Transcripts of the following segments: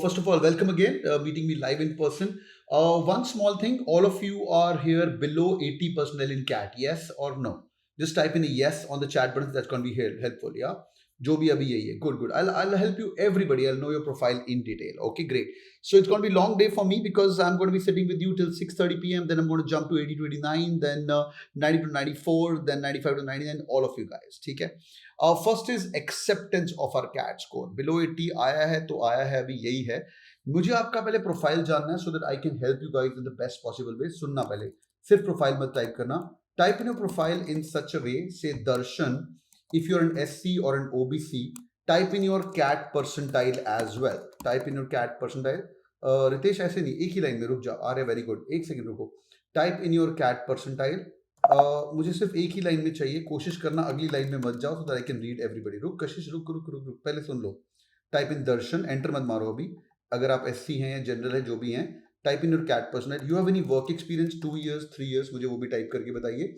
first of all, welcome again, meeting me live in person. One small thing, all of you are here below 80 personnel in CAT, yes or no? Just type in a yes on the chat button, that's going to be helpful, yeah? जो भी अभी यही है, good. I'll help you, everybody. I'll know your profile in detail. Okay, great. So it's going to be a long day for me because I'm going to be sitting with you till 6:30 p.m. Then I'm going to jump to 80 to 89, then 90 to 94, then 95 to 99. All of you guys, ठीक है? First is acceptance of our CAT score below 80 आया है तो आया है, अभी यही है. मुझे आपका पहले प्रोफाइल जानना है so that I can help you guys in the best possible way. सुनना पहले, सिर्फ प्रोफाइल मत टाइप करना. Type in your profile in such a way, say Darshan, if you are an SC और an OBC, type in your CAT percentile as well. Type in your CAT percentile. Ritesh ऐसे नहीं, एक ही line में रुक जाओ. आ रहे, वेरी गुड, एक सेकंड रुको. Type in your CAT percentile. मुझे सिर्फ एक ही लाइन में चाहिए, कोशिश करना अगली लाइन में मत जाओ सो that I can read everybody. रुक कशिश, रुक रुक रुक रुक, पहले सुन लो. टाइप इन दर्शन, एंटर मत मारो अभी. अगर आप एससी हैं या जनरल है, जो भी हैं, type in your CAT personal. You have any work experience 2 years 3 years, मुझे वो भी टाइप करके बताइए.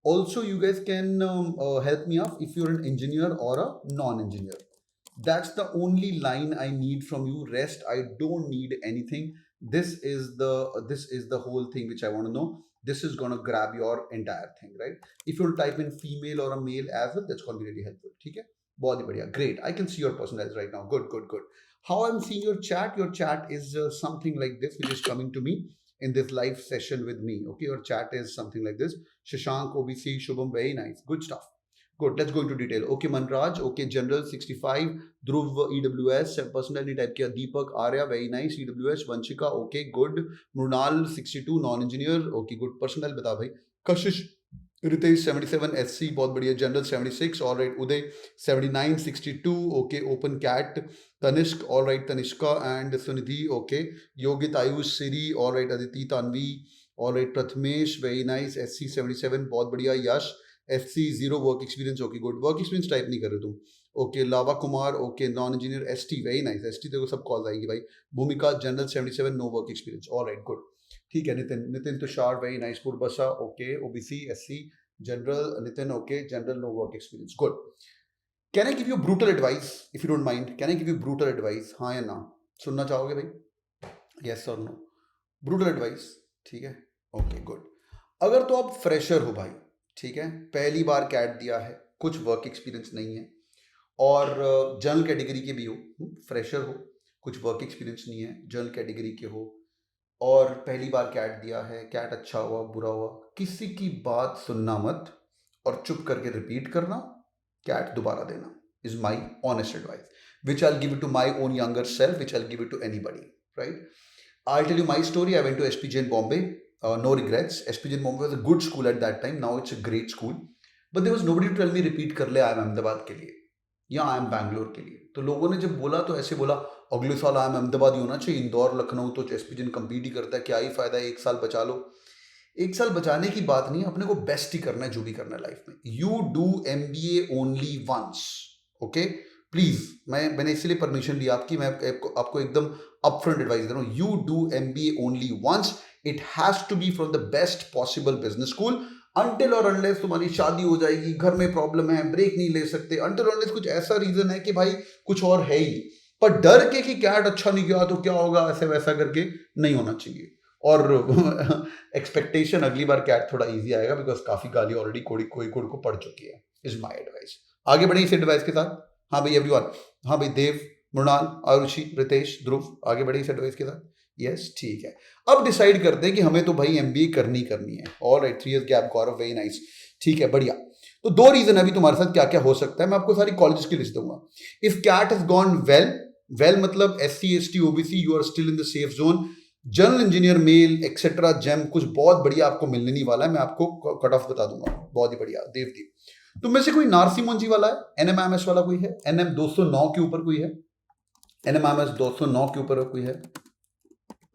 Also you guys can help me out if you are an engineer और a non engineer. That's the only line I need from you. Rest, I don't need anything. This is the whole thing which I want to know. This is going to grab your entire thing, right? If you type in female or a male as well, that's going to be really helpful. ठीक है, बहुत ही बढ़िया, great. I can see your personalities right now. Good. How I'm seeing your chat is something like this, which is coming to me in this live session with me. Okay, your chat is something like this. Shashank, OBC, Shubham, very nice, good stuff. Good, let's go into detail. Okay, Manraj, okay, general 65, Dhruv, EWS, personality type किया. Deepak, Arya, very nice, EWS. Vanshika, okay, good. Mrunal, 62, non-engineer, okay, good. Personal बता भाई. Kashish, Ritesh, 77, SC, बहुत बढ़िया. General 76, all right. Uday, 79, 62, okay. Open cat. Tanishk, all right. Tanishka and Sunidhi, okay. Yogit, Ayush, Siri, all right. Aditi, Tanvi, all right. Prathmesh, very nice. SC 77, बहुत बढ़िया. Yash, FC 0 work experience, okay good. Work experience type नहीं कर रहे तुम, okay. Lava Kumar, okay, non engineer. ST, very nice. ST देखो सब call आएगी भाई. Bhumika, general 77, no work experience, alright, good. ठीक है. Nitin Tushar, very nice. Purbasa, okay. OBC, SC, general. Nitin, okay, general, no work experience, good. Can I give you brutal advice if you don't mind? Can I give you brutal advice, हाँ या ना? सुनना चाहोगे भाई? Yes और no? Brutal advice, ठीक है, okay good. अगर तो आप फ्रेशर हो भाई, ठीक है, पहली बार कैट दिया है, कुछ वर्क एक्सपीरियंस नहीं है, और जनरल कैटेगरी के भी हो, फ्रेशर हो, कुछ वर्क एक्सपीरियंस नहीं है, जनरल कैटेगरी के हो, और पहली बार कैट दिया है, कैट अच्छा हुआ बुरा हुआ, किसी की बात सुनना मत और चुप करके रिपीट करना. कैट दोबारा देना is my honest advice, which I give it to my own younger self, which I give it to anybody, right? I'll tell you my story. I went to SPJ in Bombay. No regrets. SPJ in Bombay was a good school at that time. Now it's a great school. But there was nobody to tell me repeat कर ले I am Ahmedabad के लिए या I am Bangalore के लिए. तो लोगों ने जब बोला तो ऐसे बोला, अगले साल I am अहमदाबाद ही होना चाहिए, इंदौर लखनऊ तो SPJ कम्पीट ही करता है, क्या ही फायदा है, एक साल बचा लो. एक साल बचाने की बात नहीं, अपने को बेस्ट ही करना है जो भी करना है लाइफ में. You do MBA only once, okay please. मैंने इसीलिए परमिशन ली आपकी, मैं आपको एकदम अपफ्रंट एडवाइस दे रहा हूँ. You do MBA only once. It has to be from the best possible business school. Until और अनलेस तुम्हारी शादी हो जाएगी, घर में प्रॉब्लम है, ब्रेक नहीं ले सकते, अनटिल और अनलेस कुछ ऐसा रीजन है कि भाई कुछ और है ही, पर डर के कि कैट अच्छा नहीं गया तो क्या होगा, ऐसे वैसा करके नहीं होना चाहिए. और एक्सपेक्टेशन अगली बार कैट थोड़ा इजी आएगा, बिकॉज काफी गाली ऑलरेडी कोई को पड़ चुकी है. Is my advice. आगे बढ़े इस एडवाइस के साथ. हाँ भाई एवरीवन, हाँ भाई देव, मृणाल, आरुषि, रितेश, ध्रुव, आगे बढ़े इस एडवाइस के साथ. यस, ठीक है. अब डिसाइड करते हैं कि हमें तो भाई MBA करनी है. ऑलराइट, 3 years गैप, गौरव, वेरी नाइस, ठीक है, बढ़िया. तो 2 रीजन है अभी तुम्हारे साथ क्या क्या हो सकता है. मैं आपको सारी कॉलेजेस की लिस्ट दूंगा. If CAT has gone well मतलब SC ST OBC, you are still in the safe zone. General engineer male etcetera GEM, कुछ बहुत बढ़िया आपको मिलने नहीं वाला है, मैं आपको कट ऑफ बता दूंगा. बहुत ही बढ़िया. देवदीप, तुम में से कोई नारसी मुंजी वाला है? NMIMS वाला कोई है? NM 209 के ऊपर कोई है? NMIMS 209 के ऊपर कोई है?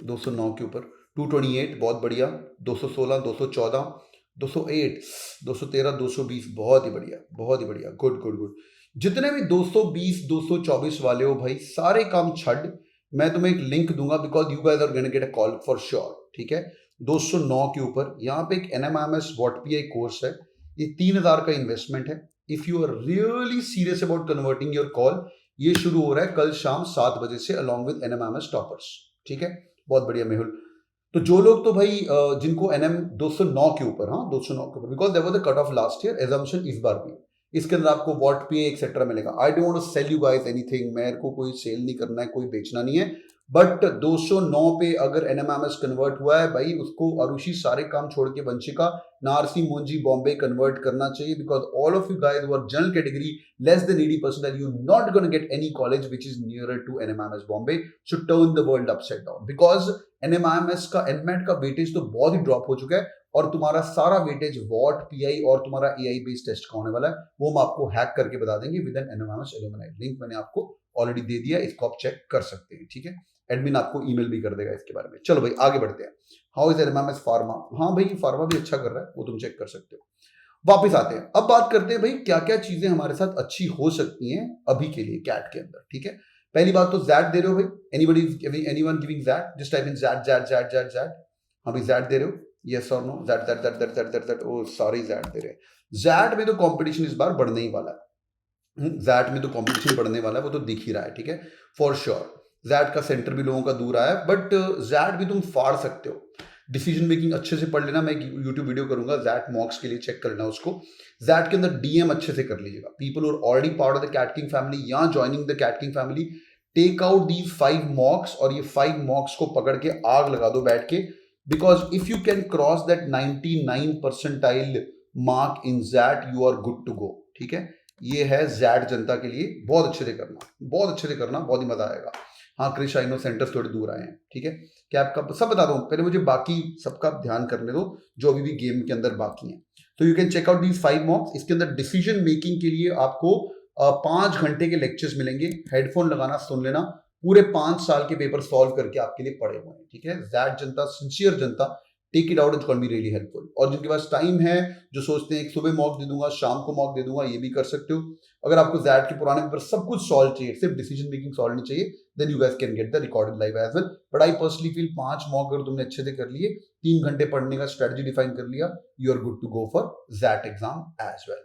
209 के ऊपर 228, बहुत बढ़िया. 216, 214, 208, 213, 220, बहुत ही बढ़िया. गुड. जितने भी 220, 224 वाले हो भाई, सारे काम छड़. मैं तुम्हें एक लिंक दूंगा, because you guys are gonna get a call for sure, ठीक है. 209 के ऊपर यहाँ पे एक NMIMS WhatPI कोर्स है, ये 3000 का इन्वेस्टमेंट है. If you are really serious about converting your call, ये शुरू हो रहा है कल शाम 7 बजे से अलॉन्ग विद NMMS टॉपर्स। ठीक है, बहुत बढ़िया मेहुल। तो जो लोग तो भाई जिनको NM 209 के ऊपर, हाँ 209 के ऊपर, because there was the cut off last year, assumption इस बार भी इसके अंदर आपको वॉट पे एक्सेट्रा मिलेगा। I don't want to sell you guys anything, मेरे को कोई सेल नहीं करना है, कोई बेचना नहीं है, बट 209 पे अगर NMMS कन्वर्ट हुआ है भाई, उसको अरुषि सारे काम छोड़ के वंशिका नारसी मोंजी बॉम्बे कन्वर्ट करना चाहिए, because all of you guys were general category less than 80%, you not gonna get any college which is nearer to NMMS Bombay, so turn the world upside down, because NMMS का NMAT का weightage तो बहुत ही drop हो चुका है, और तुम्हारा सारा वेटेज वॉट पीआई और तुम्हारा AI बेस्ड टेस्ट का होने वाला है, वो हम आपको हैक करके बता देंगे with an NMMS alumni. Link मैंने आपको ऑलरेडी दे दिया, इसको आप चेक कर सकते हैं। ठीक है, एडमिन आपको ईमेल भी कर देगा इसके बारे में। चलो भाई आगे बढ़ते हैं। How is NMMS pharma? हाँ भाई फार्मा भी अच्छा कर रहा है, वो तुम चेक कर सकते हो। वापिस आते हैं, अब बात करते हैं भाई क्या क्या चीजें हमारे साथ अच्छी हो सकती हैं अभी के लिए कैट के अंदर। ठीक है, पहली बात तो जैट दे रहे हो भाई, anyone giving XAT? Just type in XAT XAT XAT XAT XAT. हाँ भाई जैट दे रहे हो? यस और no? XAT XAT XAT XAT XAT XAT XAT. Oh sorry, XAT दे रहे हैं। जैट में तो कंपटीशन इस बार बढ़ने ही वाला है, जैट में तो कंपटीशन बढ़ने वाला है, वो तो दिख ही रहा है। ठीक है, फॉर श्योर जैट का सेंटर भी लोगों का दूर आया है, बट जैट भी तुम फाड़ सकते हो। डिसीजन मेकिंग अच्छे से पढ़ लेना, मैं यूट्यूब वीडियो करूंगा जैट मॉक्स के लिए, चेक कर लेना उसको। जैट के अंदर DM अच्छे से कर लीजिएगा। People who are already part of the CAT king family या joining the CAT king family, take out these 5 mocks, और ये 5 मॉक्स को पकड़ के आग लगा दो बैठ के, because if you can cross that 99 percentile mark in XAT, you are good to go. ठीक है, ये है जैट जनता के लिए, बहुत अच्छे से करना, बहुत अच्छे से करना, बहुत ही मजा आएगा। हाँ क्रिश आई नो सेंटर्स थोड़े दूर आए हैं। ठीक है, क्या आपका सब बता दूं, पहले मुझे बाकी सबका ध्यान करने दो जो अभी भी गेम के अंदर बाकी हैं। तो you can check out these 5 mocks. इसके अंदर डिसीजन मेकिंग के लिए आपको 5 घंटे के लेक्चर्स मिलेंगे, हेडफोन लगाना, सुन लेना, पूरे 5 साल के पेपर सॉल्व करके आपके लिए पड़े हुए हैं। ठीक है, जैट जनता, सिंसियर जनता, take it out, it's gonna be really helpful. और जिनके पास टाइम है, जो सोचते हैं सुबह मॉक दे दूंगा, शाम को मॉक दे दूंगा, ये भी कर सकते हो। अगर आपको जैट के पुराने पेपर सब कुछ सॉल्व चाहिए, सिर्फ डिसीजन मेकिंग सॉल्व नहीं चाहिए, then you guys can get the recorded live as well. But I personally feel 5 mock अगर तुमने अच्छे से कर लिए, 3 घंटे पढ़ने का स्ट्रेटजी डिफाइन कर लिया, you are good to go for XAT exam as well.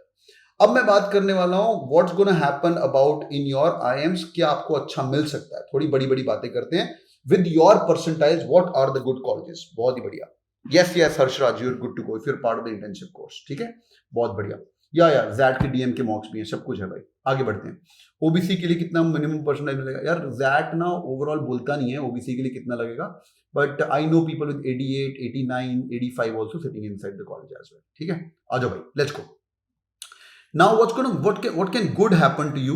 अब मैं बात करने वाला हूं what's gonna happen about in your IIMs, क्या आपको अच्छा मिल सकता है। थोड़ी बड़ी बड़ी बातें करते हैं। With your percentiles what are the good colleges? बहुत ही बढ़िया, yes yes Harshraj, you are good to go if you are part of the internship course. ठीक है, बहुत बढ़िया। या जैट के DM के मॉक्स भी हैं, सब कुछ है भाई। आगे बढ़ते हैं। OBC के लिए कितना मिनिमम परसेंटाइज मिलेगा? यार जैट ना ओवरऑल बोलता नहीं है OBC के लिए कितना लगेगा, but I know people with 88, 89, 85 also sitting inside the college as well. ठीक है, आ जाओ भाई, let's go. Now what can good happen to you?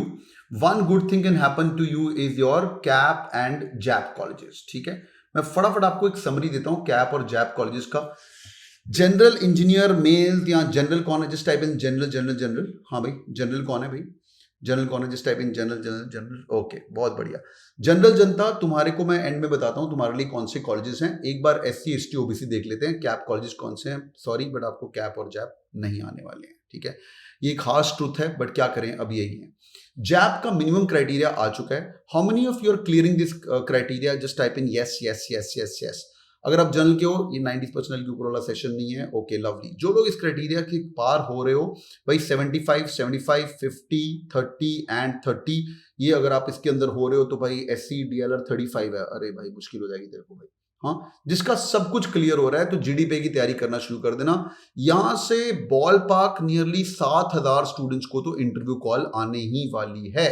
One good thing can happen to you is your CAP and JAP colleges. ठीक है, मैं फटाफट आपको एक समरी देता हूँ कैप और जैप कॉलेजेस का। जनरल इंजीनियर मेल या जनरल कौन है? Just type in general general general. हाँ भाई जनरल कौन है भाई? जनरल कौन है? Just type in general general general. Okay, बहुत बढ़िया। जनरल जनता, तुम्हारे को मैं एंड में बताता हूँ तुम्हारे लिए कौन से कॉलेजेस हैं। एक बार SC ST OBC देख लेते हैं कैप कॉलेजेस कौन से हैं। सॉरी बट आपको कैप और जैप नहीं आने वाले हैं। ठीक है, ये एक हार्श ट्रूथ है, बट क्या करें, अब यही है। जैप का मिनिमम क्राइटेरिया आ चुका है। How many of you are clearing this criteria? Just type in yes yes yes yes yes. अगर आप जनरल के हो, ये 90% के ऊपर वाला सेशन नहीं है। Okay lovely. जो लोग इस क्राइटेरिया के पार हो रहे हो भाई, 75 75 50 30 एंड 30, ये अगर आप इसके अंदर हो रहे हो तो भाई SC DLR 35 है। अरे भाई मुश्किल हो जाएगी तेरे को भाई। हाँ, जिसका सब कुछ क्लियर हो रहा है तो GDP की तैयारी करना शुरू कर देना। यहां से बॉल पार्क नियरली 7,000 स्टूडेंट्स को तो इंटरव्यू कॉल आने ही वाली है।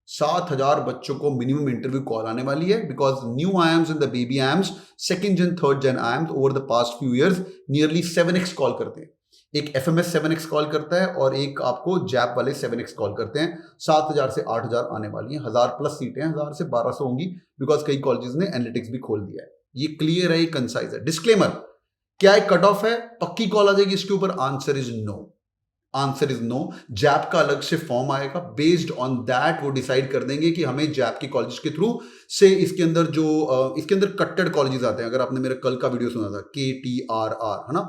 7,000 बच्चों को मिनिमम इंटरव्यू कॉल आने वाली है, because new IIMs and the baby IIMs, second gen third gen IIMs over the past few years nearly 7x call करते हैं। एक FMS 7x कॉल करता है और एक आपको जैप वाले 7x कॉल करते हैं। 7,000 से 8,000 आने वाली हैं, 1,000 प्लस सीटें, 1,000 से 1,200 होंगी, बिकॉज कई कॉलेजेस ने एनालिटिक्स भी खोल दिया है। ये क्लियर है, ये कंसाइज है। डिस्क्लेमर, क्या एक कट ऑफ है? पक्की कॉल आ जाएगी इसके ऊपर? Answer is no. Answer is no. जैप का अलग से फॉर्म आएगा, बेस्ड ऑन दैट वो डिसाइड कर देंगे कि हमें जैप के कॉलेज के थ्रू से इसके अंदर जो इसके अंदर कट्टेड कॉलेजेस आते हैं। अगर आपने मेरा कल का वीडियो सुना था, KTRR है ना,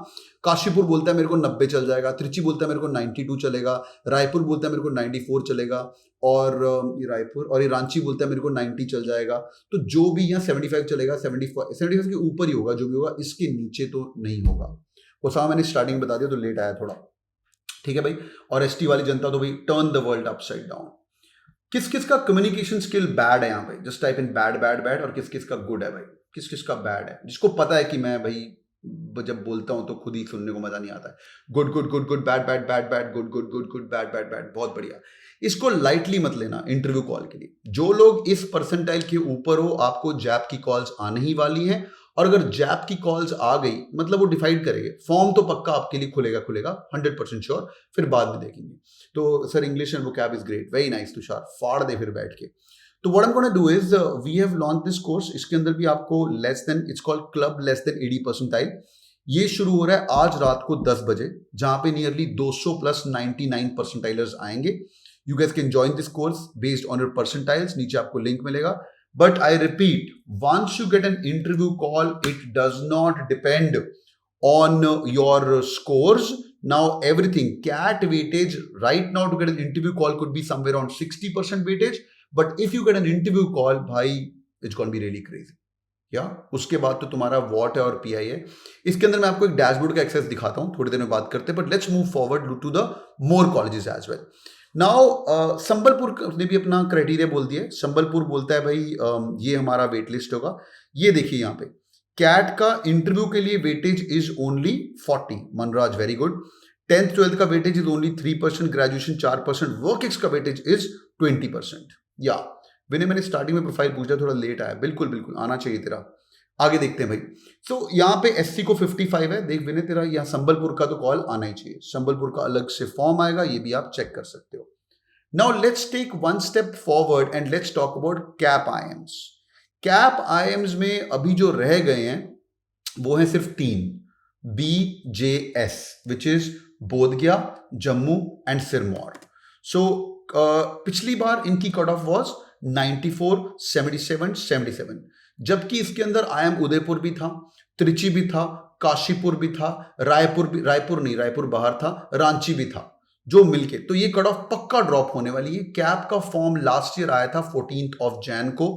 काशीपुर बोलता है मेरे को 90 चल जाएगा, त्रिची बोलता है मेरे को 92 चलेगा, रायपुर बोलता है मेरे को 94 चलेगा, और ये रायपुर और ये रांची बोलता है मेरे को 90 चल जाएगा। तो जो भी यहाँ 75 चलेगा, 75 के ऊपर ही होगा, जो भी होगा इसके नीचे तो नहीं होगा। वो सारा मैंने स्टार्टिंग बता दिया तो लेट आया थोड़ा। ठीक है भाई। और ST वाली जनता तो भाई turn the world upside down. किस किस का कम्युनिकेशन स्किल बैड है यहाँ पे, just type in bad bad bad, और किस किस का गुड है भाई, किस किस का बैड है, जिसको पता है कि मैं भाई जब बोलता हूं तो खुद ही सुनने को मजा नहीं आता है। Good good good good, bad bad bad bad, good good good good, bad bad bad, बहुत बढ़िया। इसको लाइटली मत लेना इंटरव्यू कॉल के लिए। जो लोग इस परसेंटाइल के ऊपर हो, आपको जैप की कॉल्स आने ही वाली हैं, और अगर जैप की कॉल्स आ गई मतलब वो डिसाइड करेंगे, फॉर्म तो पक्का आपके लिए खुलेगा खुलेगा 100% श्योर, फिर बाद में देखेंगे। तो sir English and vocab is great, very nice Tushar, फाड़ दे फिर बैठ के। तो what I am gonna do is we have launch this course, इसके अंदर भी आपको less than, it's called club less than 80 percentile. ये शुरू हो रहा है आज रात को 10 बजे, जहां पे नियरली 200 प्लस 99 परसेंटाइलर्स आएंगे। You guys can join this course based on your percentiles, नीचे आपको लिंक मिलेगा। But I repeat, once you get an interview call, it does not depend on your scores. Now everything, CAT weightage right now to get an interview call could be somewhere around 60% weightage. But if you get an interview call, भाई, it's going to be really crazy. या उसके बाद तो तुम्हारा what है और pi है। इसके अंदर मैं आपको एक डैशबोर्ड का एक्सेस दिखाता हूँ, थोड़ी देर में बात करते हैं, but let's move forward to the more colleges as well. Now Sambalpur ने भी अपना क्राइटेरिया बोल दिया है। संबलपुर बोलता है भाई ये हमारा वेट लिस्ट होगा। ये देखिए यहाँ पे कैट का इंटरव्यू के लिए weightage is only 40। Manraj very good. 10th 12th का weightage is only 3%, graduation 4%, work ex का वेटेज इज 20%। या विनय, मैंने स्टार्टिंग में प्रोफाइल पूछा, थोड़ा लेट आया। बिल्कुल बिल्कुल आना चाहिए तेरा। आगे देखते हैं भाई। सो यहाँ पे एससी को 55 है। देख विनय, तेरा यहाँ संबलपुर का तो कॉल आना ही चाहिए। संबलपुर का अलग से फॉर्म आएगा, ये भी आप चेक कर सकते हो। Now let's take one step forward and let's talk about CAP IIMs. CAP IIMs में अभी जो रह गए हैं वो है सिर्फ 3, BJS, which is Bodhgaya, Jammu and Sirmaur. So पिछली बार इनकी कट ऑफ वॉज 94, 77, 77, जबकि इसके अंदर आईएम उदयपुर भी था, त्रिची भी था, काशीपुर भी था, रायपुर बाहर था, रांची भी था, जो मिलके तो ये कट ऑफ पक्का ड्रॉप होने वाली है। कैप का फॉर्म लास्ट ईयर आया था 14th Jan को।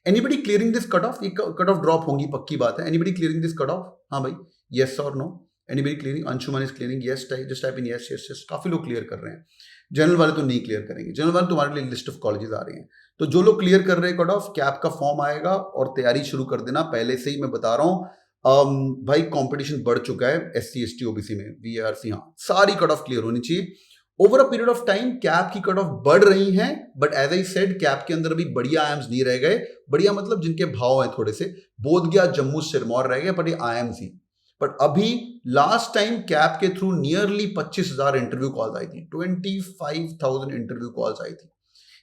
Anybody clearing this cut off? ये कट ऑफ ड्रॉप होंगी पक्की बात है। Anybody clearing this cut off? हाँ भाई, यस और no? Anybody clearing? Anshuman is clearing, yes, just type in yes yes yes. काफी लोग क्लियर कर रहे हैं। जनरल वाले तो नहीं क्लियर करेंगे, जनरल वाले तुम्हारे लिए लिस्ट ऑफ कॉलेजेस आ रही हैं। तो जो लोग क्लियर कर रहे हैं कट ऑफ, कैप का फॉर्म आएगा और तैयारी शुरू कर देना। पहले से ही मैं बता रहा हूं भाई, कंपटीशन बढ़ चुका है SC ST OBC में, VRC, हाँ, सारी कट ऑफ क्लियर होनी चाहिए। Over a period of time cap की कट ऑफ बढ़ रही हैं, but as I said cap के अंदर भी बढ़िया आईएम्स नहीं रह गए। बढ़िया मतलब जिनके भाव हैं थोड़े से, बोधगया, जम्मू, सिरमौर रह गए, बट ये आईएम्स ही। बट अभी लास्ट टाइम कैप के थ्रू नियरली 25,000 इंटरव्यू कॉल्स आई थी, 25,000 इंटरव्यू कॉल्स आई थी।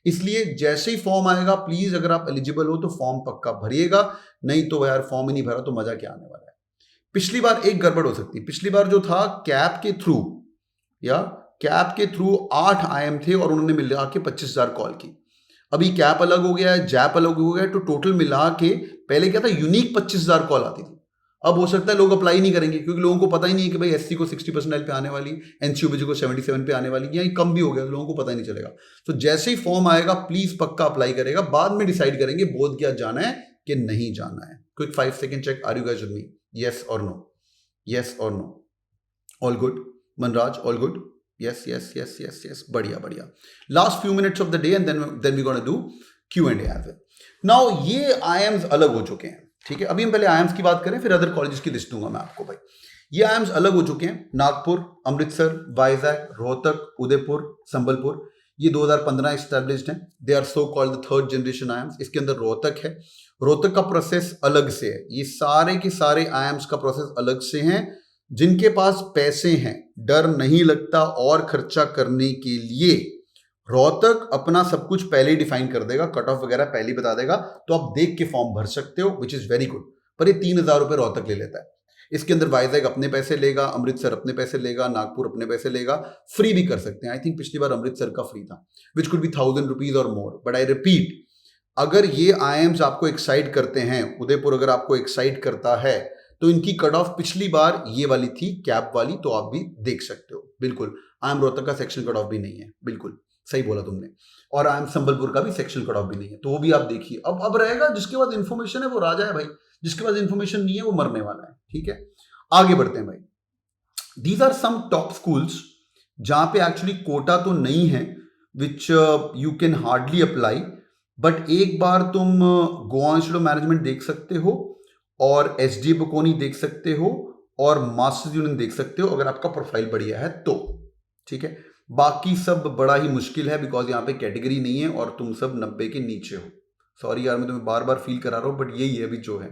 इसलिए जैसे ही फॉर्म आएगा, प्लीज अगर आप एलिजिबल हो तो फॉर्म पक्का भरिएगा, नहीं तो यार फॉर्म ही नहीं भरा तो मजा क्या आने वाला है। पिछली बार एक गड़बड़ हो सकती है। पिछली बार जो था कैप के थ्रू, या कैप के थ्रू 8 आईएम थे और उन्होंने मिला के 25,000 कॉल की। अभी कैप अलग हो गया है, जैप अलग हो गया है, तो टोटल मिला के पहले क्या था, यूनिक 25,000 कॉल आती थी। अब हो सकता है लोग अप्लाई नहीं करेंगे क्योंकि लोगों को पता ही नहीं है कि भाई SC को 60% पे आने वाली, NCOBC को 77 पे आने वाली, या कम भी हो गया तो लोगों को पता ही नहीं चलेगा। तो जैसे ही फॉर्म आएगा प्लीज पक्का अप्लाई करेगा। बाद में डिसाइड करेंगे बोधगया जाना है कि नहीं जाना है। Quick 5 second check, are you guys with me? Yes और नो? यस और no? All good? Manraj all good? Yes yes yes yes yes, बढ़िया बढ़िया। Last few minutes of the day and then we gonna do Q&A as well. Now ये IIMs अलग हो चुके हैं, ठीक है। अभी हम पहले आईएम्स की बात करें, फिर अदर कॉलेजेस की लिस्ट दूंगा मैं आपको भाई। ये आईएम्स अलग हो चुके हैं। नागपुर, अमृतसर, वाइजैक, रोहतक, उदयपुर, संबलपुर, ये 2015 एस्टैब्लिश्ड हैं। They are so called the 3rd generation IIMs. इसके अंदर रोहतक है। रोहतक का प्रोसेस अलग से है। ये सारे के सारे आईएम्स का प्रोसेस अलग से हैं। जिनके पास पैसे हैं, डर नहीं लगता और खर्चा करने के लिए, रोहतक अपना सब कुछ पहले ही डिफाइन कर देगा, कट ऑफ वगैरह पहले ही बता देगा, तो आप देख के फॉर्म भर सकते हो, विच इज वेरी गुड। पर ये 3,000 रुपए रोहतक ले लेता है। इसके अंदर वाइजैक अपने पैसे लेगा, अमृतसर अपने पैसे लेगा, नागपुर अपने पैसे लेगा। फ्री भी कर सकते हैं। आई थिंक पिछली बार अमृतसर का फ्री था, विच कुड बी 1,000 रुपीज और मोर। बट आई रिपीट, अगर ये आईएम्स आपको एक्साइट करते हैं, उदयपुर अगर आपको एक्साइट करता है, तो इनकी कट ऑफ पिछली बार ये वाली थी, कैप वाली, तो आप भी देख सकते हो। बिल्कुल आईएम रोहतक का सेक्शन कट ऑफ भी नहीं है, बिल्कुल सही बोला तुमने। और आईएम संबलपुर का भी सेक्शन कट ऑफ भी नहीं है, तो वो भी आप देखिए। अब रहेगा, जिसके पास इंफॉर्मेशन है वो राजा है भाई, जिसके पास इंफॉर्मेशन नहीं है वो मरने वाला है, ठीक है। आगे बढ़ते हैं भाई। These are some top schools जहां पे एक्चुअली कोटा तो नहीं है, which you can hardly apply, but एक बार तुम गोवा इंस्टीट्यूट ऑफ मैनेजमेंट देख सकते हो और एस डी बुकोनी देख सकते हो और मास्टर्स यूनियन देख सकते हो अगर आपका प्रोफाइल बढ़िया है तो, ठीक है। बाकी सब बड़ा ही मुश्किल है बिकॉज यहाँ पे कैटेगरी नहीं है और तुम सब 90 के नीचे हो। सॉरी यार मैं तुम्हें बार बार फील करा रहा हूँ बट यही है अभी जो है।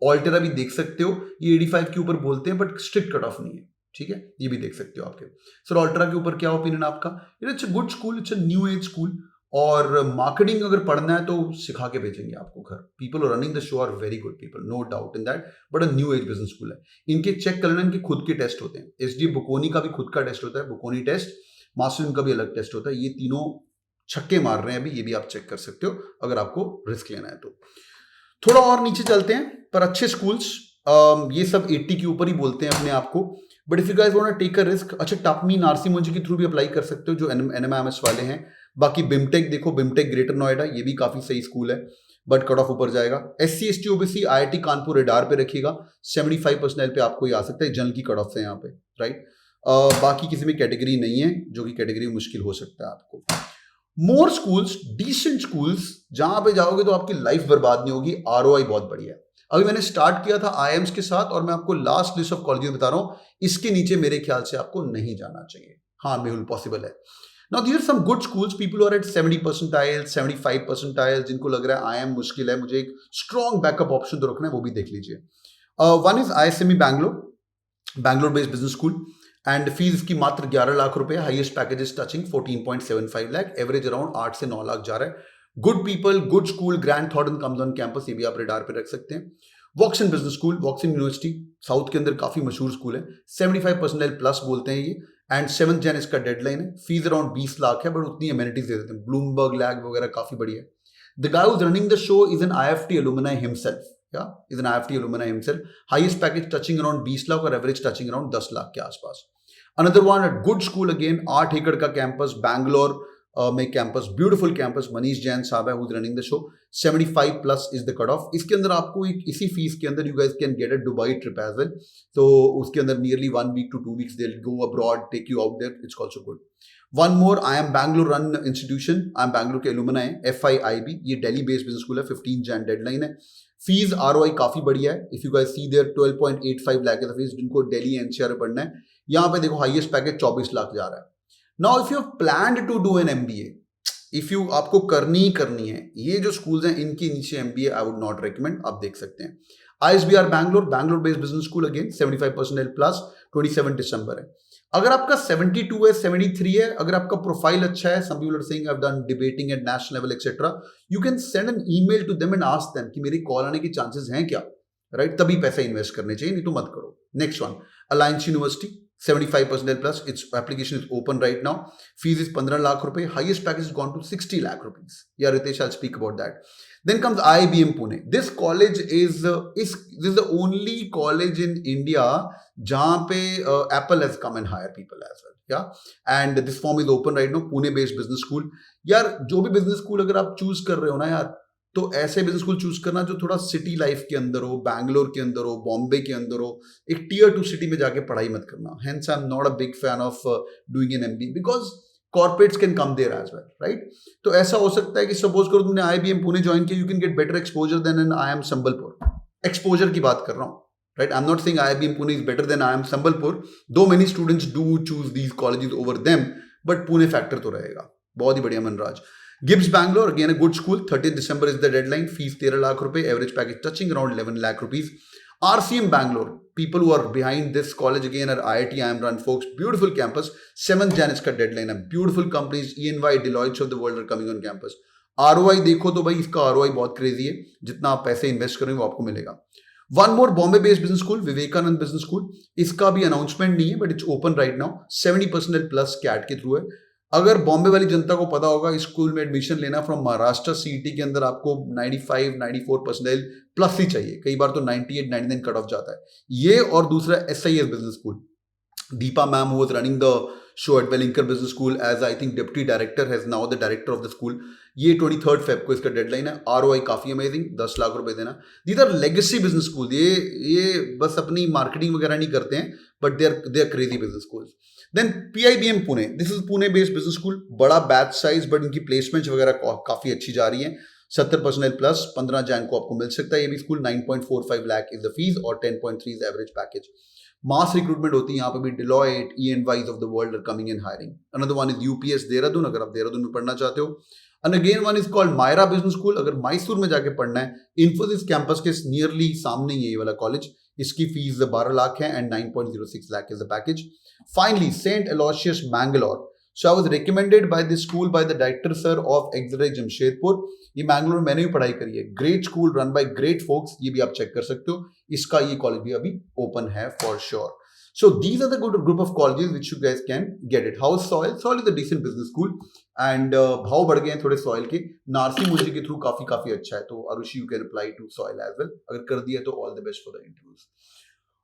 ऑल्टेरा भी देख सकते हो, ये 85 के ऊपर बोलते हैं बट स्ट्रिक्ट कट ऑफ नहीं है, ठीक है, ये भी देख सकते हो आपके। सर ऑल्टेरा के ऊपर क्या ओपिनियन आपका? It's a good school, it's a new age school और मार्केटिंग अगर पढ़ना है तो सिखा के भेजेंगे आपको घर। People running the show are very good people, no doubt in that, but a new age business school है। इनके चेक कर लेना, इनके खुद के टेस्ट होते हैं, एस डी बुकोनी का भी खुद का टेस्ट होता है, बुकोनी टेस्ट, मास्टर का भी अलग टेस्ट होता है, ये तीनों छक्के मार रहे हैं अभी, ये भी आप चेक कर सकते हो अगर आपको रिस्क लेना है तो। थोड़ा और नीचे चलते हैं, पर अच्छे स्कूल्स ये सब 80 के ऊपर ही बोलते हैं अपने आप को, but if you guys want to take a risk, अच्छा टापमी नारसी मुंजी के थ्रू भी अप्लाई कर सकते हो जो एनएमएमएस वाले हैं। बाकी बिमटेक देखो, बिमटेक ग्रेटर नोएडा, ये भी काफी सही स्कूल है बट कट ऑफ ऊपर जाएगा। SC ST OBC IIT Kanpur radar पे रखिएगा, 75% पे आपको ये आ सकता है, जनरल की कट ऑफ है यहाँ पे, राइट। बाकी किसी में कैटेगरी नहीं है, जो कि कैटेगरी मुश्किल हो सकता है आपको। मोर स्कूल्स, डिसेंट स्कूल्स, जहां पे जाओगे तो आपकी लाइफ बर्बाद नहीं होगी, आरओआई बहुत बढ़िया है। अभी मैंने स्टार्ट किया था आईएम्स के साथ और मैं आपको लास्ट लिस्ट ऑफ कॉलेजेस बता रहा हूं, इसके नीचे मेरे ख्याल से आपको नहीं जाना चाहिए। हाँ मेहुल पॉसिबल है। Now there are some good schools, people are at 70 percentile 75 percentile, जिनको लग रहा है आईएम मुश्किल है, मुझे एक स्ट्रॉन्ग बैकअप ऑप्शन तो रखना है, वो भी देख लीजिए। One is ISME Bangalore, Bangalore based business school, and fees इसकी मात्र 11 लाख रुपए, highest packages touching 14.75 lakh, average around 8 से 9 लाख जा रहा है। Good people, good school, Grant Thornton comes on campus, ये भी आप रेडार पे रख सकते हैं। Woxsen business school, Woxsen university, south के अंदर काफी मशहूर स्कूल है, 75% प्लस बोलते हैं ये, एंड 7 जन इसका डेडलाइन है। फीस अराउंड 20 लाख है बट उतनी अमेनिटीज दे देते हैं, ब्लूमबर्ग लैब वगैरह काफी बढ़िया है। The guy whose running the show is an IFT alumni himself, yeah, is an IFT alumni himself. Highest package touching around 20 lakh और एवरेज टचिंग अराउंड 10 लाख के आसपास। Another one at good school again, 8 एकड़ का campus Bangalore में campus, beautiful campus, Manish Jain साहब है who's running the show, 75 plus is the cut off. इसके अंदर आपको एक इसी फीस के अंदर you guys can get a Dubai trip as well, तो उसके अंदर nearly 1 week to 2 weeks they'll go abroad, take you out there, it's also good. One more, I am Bangalore run institution, I am Bangalore के एलुमना है, FIIB, ये Delhi based business school है, 15 जन deadline है। Fees ROI काफी बढ़िया है, if you guys see there 12.85 lakh है फीस, जिनको दिल्ली एनसीआर पढ़ना है। यहाँ पे देखो हाईएस्ट पैकेज 24 लाख जा रहा है। Now if you have planned to do an MBA, if you आपको करनी है, ये जो स्कूल्स हैं इनके नीचे MBA I would not recommend, आप देख सकते हैं। ISBR Bangalore, Bangalore based business school again 75% plus, 27 दिसंबर है। अगर आपका 72 है, 73 है, अगर आपका प्रोफाइल अच्छा है, some people are saying I've done debating at national level etc, you can send an email to them and ask them कि मेरी कॉल आने के चांसेस हैं क्या, राइट, तभी पैसा इन्वेस्ट करने चाहिए, नहीं तो मत करो। Next one, Alliance University, 75% plus, it's application is open right now, fees is 15 lakh रुपए, highest package is gone to 60 lakh rupees. या Ritesh, I'll speak about that. Then comes IIBM Pune. This college is the only college in India जहाँ पे Apple has come and hire people as well, yeah. And this form is open right now. Pune based business school. यार जो भी business school अगर आप choose कर रहे हो ना यार, तो ऐसे बिजनेस स्कूल चूज करना जो थोड़ा सिटी लाइफ के अंदर हो, बैंगलोर के अंदर हो, बॉम्बे के अंदर हो, एक टियर 2 सिटी में जाके पढ़ाई मत करना। Hence I'm not a big fan of doing an MBA because corporates can come there as well, right? तो ऐसा हो सकता है कि सपोज करो तुमने IIBM पुणे ज्वाइन किया, you can get better exposure than an IIM Sambalpur. Exposure की बात कर रहा हूँ, right? I'm not saying IIBM Pune is better than IIM Sambalpur, though many students do choose these colleges over them, but Pune factor तो रहेगा। बहुत ही बढ़िया Manraj. GIBS Bangalore, again a good school, 30 December is the deadline, fees 13 lakh रुपए, average package touching around 11 lakh rupees. RCM Bangalore, people who are behind this college again are IIT IIM run folks, beautiful campus, 7th Jan इसका deadline है, beautiful companies, EY, Deloitte of the world are coming on campus। ROI देखो तो भाई इसका ROI बहुत crazy है, जितना आप पैसे इन्वेस्ट करेंगे वो आपको मिलेगा। One more, Bombay based business school, Vivekanand business school, इसका भी अनाउंसमेंट नहीं है but it's open right now, 70% plus CAT के थ्रू है। अगर बॉम्बे वाली जनता को पता होगा इस स्कूल में एडमिशन लेना फ्रॉम महाराष्ट्र, सीईटी के अंदर आपको 95-94% प्लस ही चाहिए, कई बार तो 98-99 कट ऑफ जाता है। ये और दूसरा SIS business school, Deepa ma'am who was running the show at Welingkar business school as I think deputy director, has now the director of the school. ये 23 फेब को इसका डेडलाइन है. ROI काफी अमेजिंग, 10 लाख रुपए देना. These are legacy business school. ये बस अपनी मार्केटिंग वगैरह नहीं करते हैं, but they are crazy business school. Then PIBM Pune, this is Pune based business school. बड़ा बैच साइज, बट इनकी प्लेसमेंट्स वगैरह काफी अच्छी जा रही है. 70% प्लस 15 जैन को आपको मिल सकता है. ये भी school 9.45 lakh is the fees और 10.3 is average package. Mass recruitment होती है यहाँ पे भी. Deloitte, EY of the world are coming and hiring. Another one is UPS Dehradun, अगर आप देहरादून में पढ़ना चाहते हो. And again one is called Myra Business School. अगर मैसूर में जाके पढ़ना है, Infosys कैंपस के नियरली सामने ही है ये वाला कॉलेज. इसकी फीस 12 लाख है and 9.06 lakh is the package. Finally, St. Aloysius, Mangalore. So I was recommended by this school by the director sir of Exeter Jamshedpur. ये मैंगलोर में मैंने भी पढ़ाई करी है. Great school run by great folks. ये भी आप चेक कर सकते हो. इसका ये कॉलेज भी अभी ओपन है for sure. So these are the good group of colleges which you guys can get it. How is Soil? Soil is a decent business school and भाव बढ़ गए हैं थोड़े Soil के. नारसी मुंजी के थ्रू काफी अच्छा है. तो Arushi you can apply to Soil as well. अगर कर दिया तो all the best for the interviews.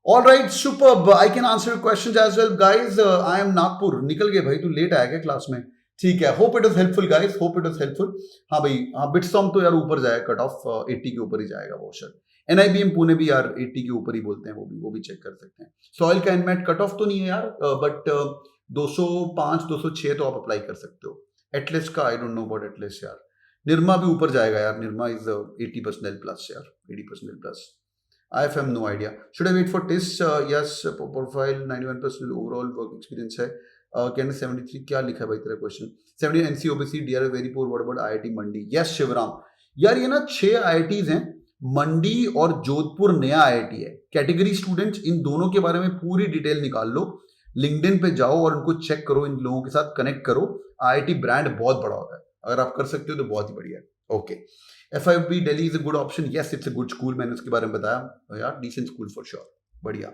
All right, superb. I can answer your questions as well, guys. I am Nagpur. निकल गए भाई, तू लेट आया क्या क्लास में? ठीक है. Hope it was helpful, guys. Hope it was helpful. हाँ भाई, हाँ बिट्सॉम तो यार ऊपर जाएगा, कट ऑफ 80 के ऊपर ही जाएगा वो शायद. NIBM पुणे भी यार 80 के ऊपर ही बोलते हैं, वो भी चेक कर सकते हैं. सॉइल का एनमेट कट ऑफ तो नहीं है यार, बट 205 206 तो आप अप्लाई कर सकते हो. एटलिस्ट का I don't know about at least यार. निर्मा भी ऊपर जाएगा यार. निर्मा इज 80% प्लस यार, 80% plus. IFM no idea. Should I wait for TIS? Yes, profile 91% overall work experience है. Can 73 क्या लिखा है भाई तेरा question? 70 NCOBC DRL very poor. What about IIT Mandi? Yes Shivram. यार ये ना 6 IITs हैं. मंडी और जोधपुर नया IIT है. कैटेगरी स्टूडेंट्स, इन दोनों के बारे में पूरी डिटेल निकाल लो. लिंक्डइन पे जाओ और उनको चेक करो, इन लोगों के साथ कनेक्ट करो. IIT ब्रांड बहुत बड़ा होता है. अगर आप कर सकते हो तो बहुत ही बढ़िया है. Okay. FIB Delhi is a good option. Yes, it's a good school. मैंने उसके बारे में बताया यार. Decent school for sure. बढ़िया.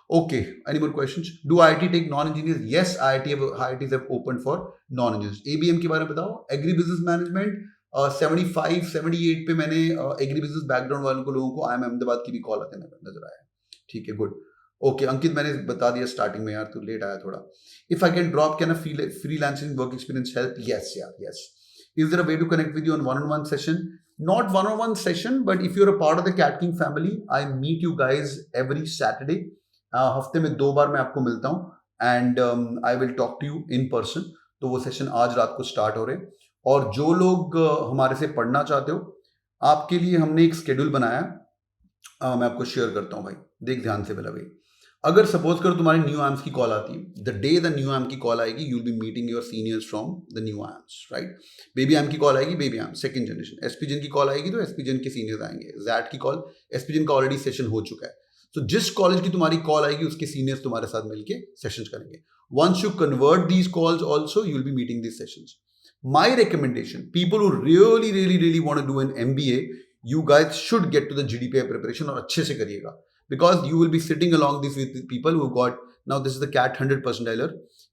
Okay. Any more questions? Do IIT take non-engineers? Yes, IITs have opened for non-engineers. ABM के बारे में बताओ. Agri-business management 75, 78 पे मैंने एग्री-बिजनेस बैकग्राउंड वालों को, लोगों को IIM अहमदाबाद की भी कॉल आते नजर आया. ठीक है, गुड. ओके अंकित, मैंने बता दिया स्टार्टिंग में यार, तू लेट आया थोड़ा. If I can drop, can a freelancing work experience help? Yes यार, yes. Is there a way to connect with you on one-on-one session? Not one-on-one session, but if you're a part of the Cat King family, I meet you guys every Saturday. हफ्ते में 2 बार मैं आपको मिलता हूँ and I will talk to you in person. तो वो session आज रात को स्टार्ट हो रहे हैं. और जो लोग हमारे से पढ़ना चाहते हो, आपके लिए हमने एक शेड्यूल बनाया. मैं आपको शेयर करता हूँ भाई, देख ध्यान से पहले भाई. अगर सपोज करो तुम्हारी न्यू आर्म्स की कॉल आती है, the day the new arm की कॉल आएगी, you will be meeting your seniors from the new arms, right. Baby arm की कॉल आएगी, बेबी आर्म सेकंड जनरेशन. एसपीजन की कॉल आएगी तो एसपीजन के सीनियर्स आएंगे. जैट की कॉल, एसपीजन का ऑलरेडी सेशन हो चुका है. तो जिस कॉलेज की तुम्हारी कॉल आएगी उसके सीनियर्स तुम्हारे साथ मिलकर सेशंस करेंगे. Once you convert these calls also, you will be meeting these sessions. My recommendation, people who really want to do an MBA, you guys should get to the GDPI preparation और अच्छे से करिएगा. Because you will be sitting along this with people who got, now this is the CAT 100 percentiler,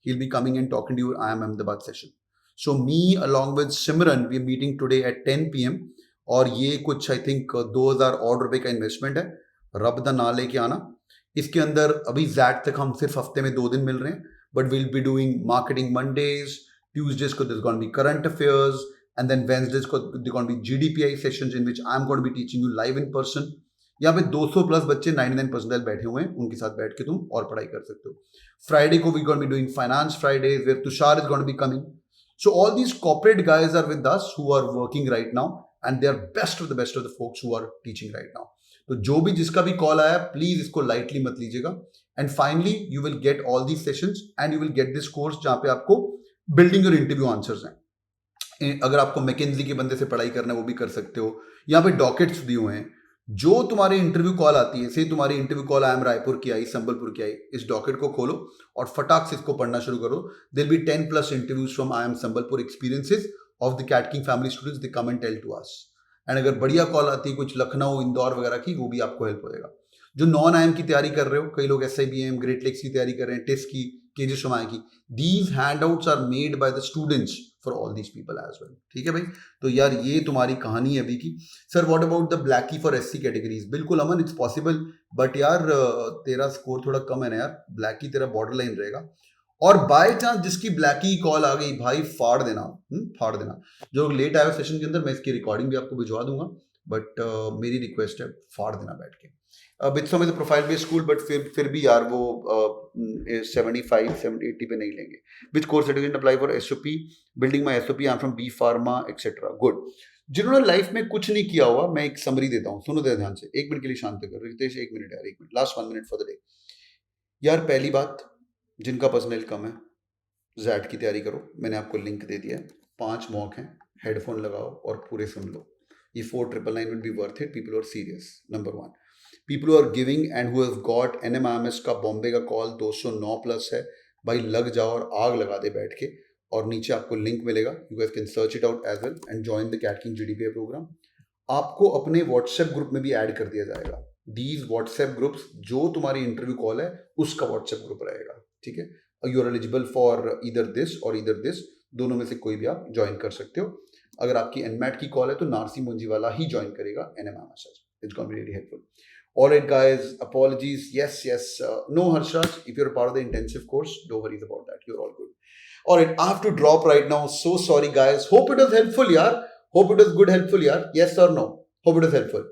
he'll be coming and talking to you IIM Ahmedabad session. So me along with Simran, we are meeting today at 10 PM और ये कुछ I think 2000 और रुपए का investment है. रब दा ना लेके आना. इसके अंदर अभी ZAT तक हम सिर्फ हफ्ते में 2 दिन मिल रहे हैं, but we'll be doing marketing Mondays. Tuesdays ko there's going to be current affairs, and then Wednesdays ko there's going to be GDPI sessions in which I'm going to be teaching you live in person. यहाँ पे 200 plus बच्चे 99% बैठे हुए हैं, उनके साथ बैठ के तुम और पढ़ाई कर सकते हो. Friday को we're going to be doing finance Fridays where Tushar is going to be coming. So all these corporate guys are with us who are working right now, and they are best of the folks who are teaching right now. तो जो भी जिसका भी call आया, please इसको lightly मत लीजिएगा. And finally you will get all these sessions and you will get this course जहाँ पे आपको बिल्डिंग योर इंटरव्यू आंसर्स हैं. अगर आपको मैकेंजी के बंदे से पढ़ाई करना है वो भी कर सकते हो. यहाँ पे डॉकेट्स दिए हुए हैं. जो तुम्हारी इंटरव्यू कॉल आती है, से तुम्हारी इंटरव्यू कॉल IIM रायपुर की आई, संबलपुर की आई, इस डॉकेट को खोलो और फटाक से इसको पढ़ना शुरू करो. There be 10+ interviews from IIM Sambalpur experiences of the CAT king family students. They come and tell to us. And अगर बढ़िया कॉल आती है कुछ लखनऊ, इंदौर वगैरह की, वो भी आपको हेल्प होएगा. जो नॉन IIM की तैयारी कर रहे हो, कई लोग SIBM, ग्रेट लेक्स की तैयारी कर रहे हैं, टेस्ट की, केजी शमाय की, these handouts are made by the students for all these people as well. ठीक है भाई. तो यार ये तुम्हारी कहानी है अभी की. Sir what about the Blackie for SC categories? बिल्कुल अमन, इट्स पॉसिबल, बट यार तेरा स्कोर थोड़ा कम है ना यार. ब्लैकी तेरा बॉर्डर लाइन रहेगा. और बाय चांस जिसकी ब्लैकी की कॉल आ गई, भाई फाड़ देना, फाड़ देना। जो लोग लेट आए सेशन के अंदर, मैं इसकी रिकॉर्डिंग भी आपको भिजवा दूंगा, बट मेरी रिक्वेस्ट है, फाड़ देना बैठ के। With some profile based school, but फिर भी यार वो 75-80 पे नहीं लेंगे। Which course certificate apply for SOP, building my SOP, I am from B pharma etcetera. Good. जिन्होंने लाइफ में कुछ नहीं किया हुआ, मैं एक समरी देता हूँ, सुनो दे ध्यान से, 1 मिनट के लिए शांत करो रितेश, 1 मिनट यार, 1 minute, last 1 minute for the day. यार पहली बात, जिनका पर्सनल कम है, जैट की तैयारी करो, मैंने आपको लिंक दे दिया है, 5 मॉक हैं, हेडफोन लगाओ और पूरे सुन लो। ये 4999 would be worth it. People who are serious. Number 1. People who are giving and who have got NMIMS का बॉम्बे का कॉल 209 प्लस है, भाई लग जाओ और आग लगा दे बैठ के, और नीचे आपको लिंक मिलेगा, you guys can search it out as well and join the CAT king GDPI program. आपको अपने व्हाट्सएप ग्रुप में भी ऐड कर दिया जाएगा। दीज व्हाट्सएप ग्रुप्स, जो तुम्हारी इंटरव्यू कॉल है उसका व्हाट्सएप ग्रुप रहेगा, ठीक है। You are eligible for either this और ईदर दिस, दोनों में से कोई भी आप ज्वाइन कर सकते हो। अगर आपकी एनमैट की कॉल है तो नारसी मुंजी वाला ही ज्वाइन करेगा NMIMS. It's gonna be really helpful. All right, guys. Apologies. Yes. No, Harshaj. If you're a part of the intensive course, don't worry about that. You're all good. All right, I have to drop right now. So sorry, guys. Hope it was helpful, yaar. Hope it was good, helpful, yaar. Yes or no? Hope it was helpful.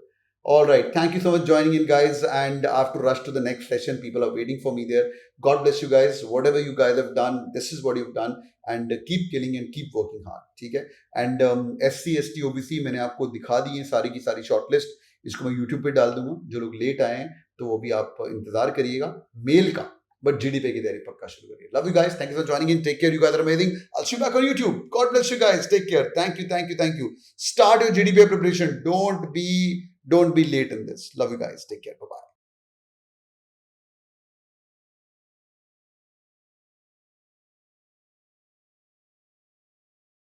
All right. Thank you so much joining in, guys. And I have to rush to the next session. People are waiting for me there. God bless you guys. Whatever you guys have done, this is what you've done. And keep killing and keep working hard. ठीक है? And SC, ST, OBC मैंने आपको दिखा दी है सारी की सारी shortlist. इसको मैं YouTube पे डाल दूंगा। जो लोग लेट आए हैं तो वो भी आप इंतजार करिएगा मेल का, बट जीडीपी की तैयारी पक्का शुरू करिए। Love you guys, thank you for joining in, take care, you guys are amazing. I see you back on YouTube. God bless you guys, take care. Thank you. Start your GDPA preparation. Don't be late in this. Love you guys, take care, bye bye.